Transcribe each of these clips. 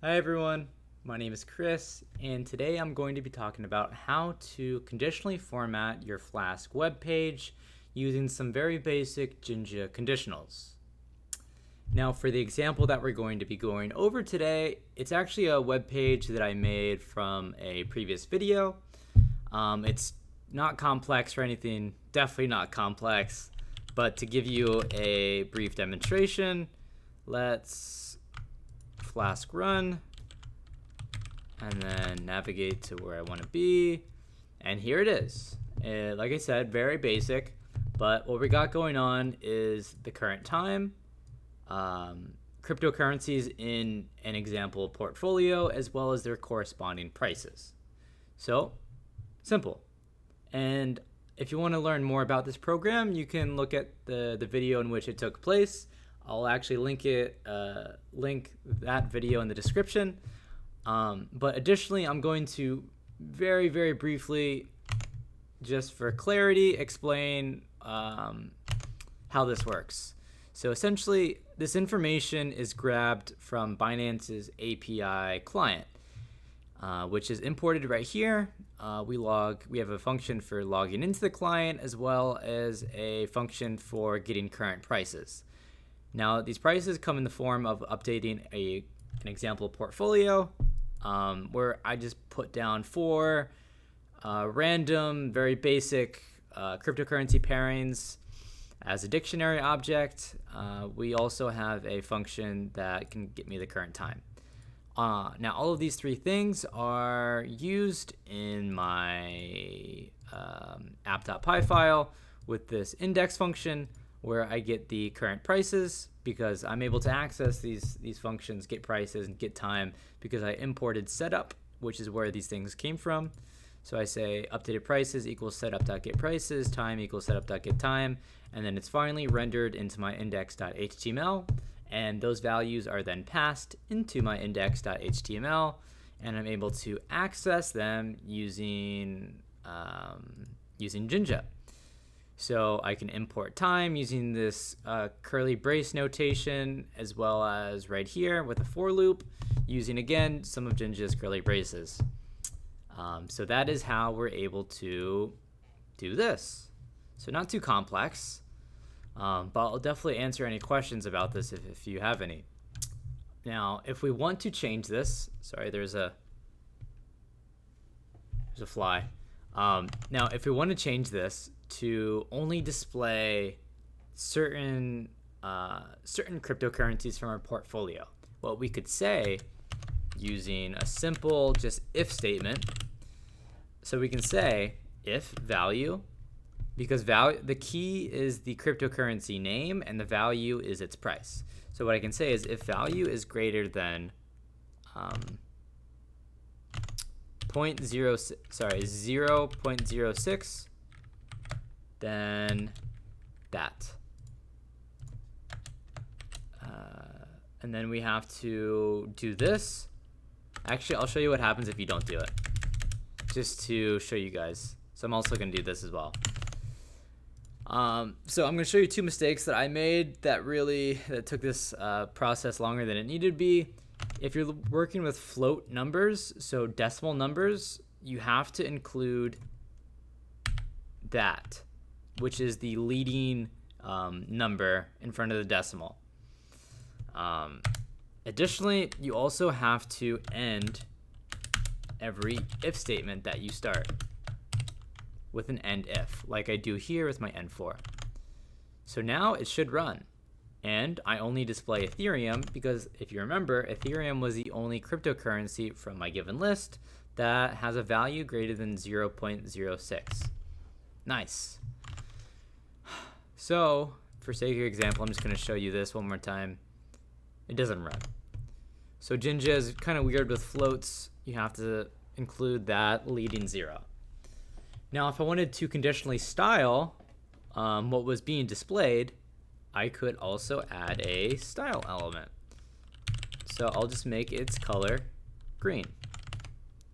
Hi everyone, my name is Chris, and today I'm going to be talking about how to conditionally format your Flask web page using some very basic Jinja conditionals. Now for the example that we're going to be going over today, it's actually a web page that I made from a previous video. It's not complex or anything, definitely not complex, but to give you a brief demonstration, let's Flask run and then navigate to where I want to be, and here it is. Like I said, very basic, but what we got going on is the current time, cryptocurrencies in an example portfolio, as well as their corresponding prices. So simple. And if you want to learn more about this program, you can look at the video in which it took place. I'll actually link that video in the description. But additionally, I'm going to very, very briefly, just for clarity, explain how this works. So essentially, this information is grabbed from Binance's API client, which is imported right here. We have a function for logging into the client, as well as a function for getting current prices. Now, these prices come in the form of updating an example portfolio, where I just put down 4 random, very basic cryptocurrency pairings as a dictionary object. We also have a function that can get me the current time. Now, all of these 3 things are used in my app.py file with this index function, where I get the current prices because I'm able to access these functions, get prices and get time, because I imported setup, which is where these things came from. So I say updated prices equals setup.getPrices, time equals setup.getTime, and then it's finally rendered into my index.html, and those values are then passed into my index.html, and I'm able to access them using Jinja. So I can import time using this curly brace notation, as well as right here with a for loop, using again some of Jinja's curly braces. So that is how we're able to do this. So not too complex, but I'll definitely answer any questions about this if you have any. Now, if we want to change this, sorry, there's a fly. Now, if we want to change this to only display certain cryptocurrencies from our portfolio, what we could say using a simple just if statement. So we can say if value, because the key is the cryptocurrency name and the value is its price. So what I can say is if value is greater than 0.06, then that. And then we have to do this. Actually, I'll show you what happens if you don't do it, just to show you guys. So I'm also going to do this as well. So I'm going to show you 2 mistakes that I made that took this process longer than it needed to be. If you're working with float numbers, so decimal numbers, you have to include that, which is the leading number in front of the decimal. Additionally, you also have to end every if statement that you start with an end if, like I do here with my end for. So now it should run. And I only display Ethereum because, if you remember, Ethereum was the only cryptocurrency from my given list that has a value greater than 0.06. Nice. So, for sake of example, I'm just going to show you this one more time. It doesn't run. So Jinja is kind of weird with floats. You have to include that leading 0. Now, if I wanted to conditionally style what was being displayed, I could also add a style element. So I'll just make its color green.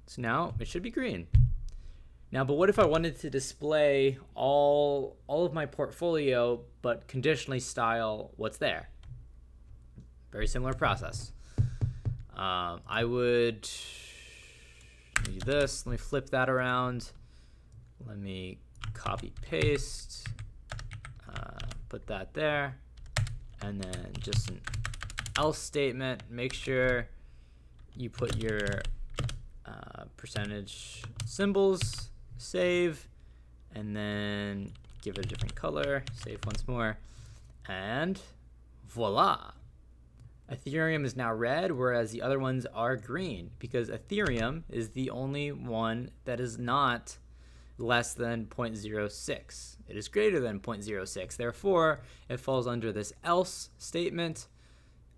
So now it should be green. Now, but what if I wanted to display all of my portfolio, but conditionally style what's there? Very similar process. I would do this. Let me flip that around. Let me copy paste, put that there, and then just an else statement. Make sure you put your percentage symbols, save, and then give it a different color, save once more, and voila. Ethereum is now red, whereas the other ones are green, because Ethereum is the only one that is not less than 0.06. It is greater than 0.06. Therefore, it falls under this else statement,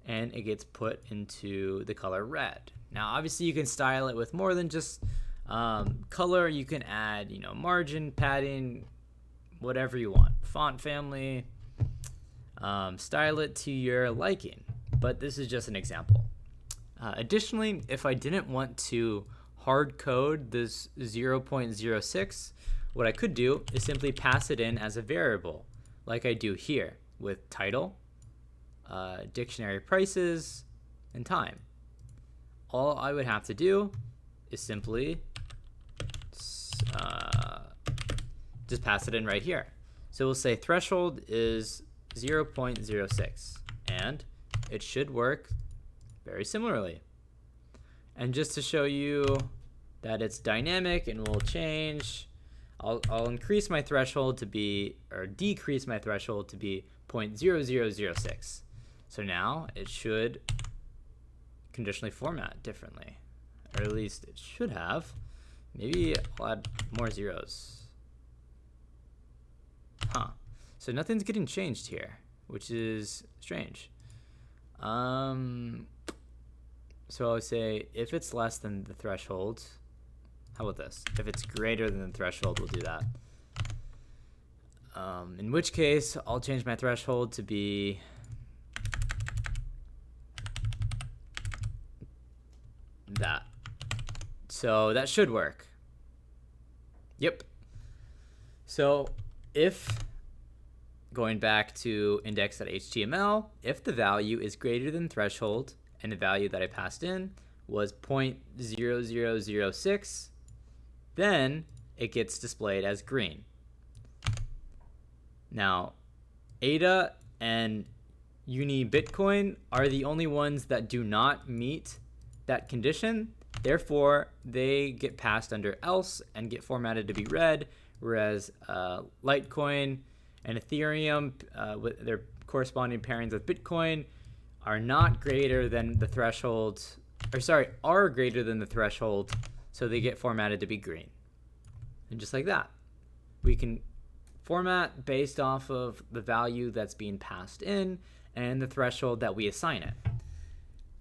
and it gets put into the color red. Now, obviously, you can style it with more than just color. You can add, margin, padding, whatever you want. Font family, style it to your liking. But this is just an example. Additionally, if I didn't want to hard code this 0.06, what I could do is simply pass it in as a variable, like I do here with title, dictionary prices, and time. All I would have to do is simply just pass it in right here. So we'll say threshold is 0.06, and it should work very similarly. And just to show you that it's dynamic and will change, I'll increase my threshold to be, or decrease my threshold to be 0.0006. So now it should conditionally format differently, or at least it should have. Maybe I'll add more zeros. So nothing's getting changed here, which is strange. So I'll say if it's less than the threshold, how about this? If it's greater than the threshold, we'll do that. In which case, I'll change my threshold to be that. So that should work. Yep. So if, going back to index.html, if the value is greater than threshold and the value that I passed in was 0.0006, then it gets displayed as green. Now, ADA and Uni Bitcoin are the only ones that do not meet that condition. Therefore, they get passed under else and get formatted to be red, whereas Litecoin and Ethereum, with their corresponding pairings with Bitcoin, are not greater than the threshold, are greater than the threshold, so they get formatted to be green. And just like that, we can format based off of the value that's being passed in and the threshold that we assign it.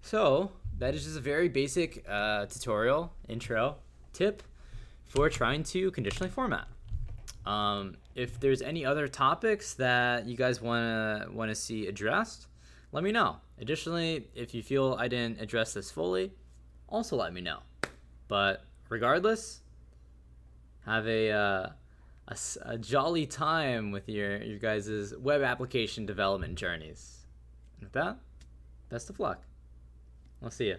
So that is just a very basic tutorial intro tip for trying to conditionally format. If there's any other topics that you guys want to see addressed, let me know. Additionally, if you feel I didn't address this fully, also let me know. But regardless, have a jolly time with your guys' web application development journeys. And with that, best of luck. I'll see you.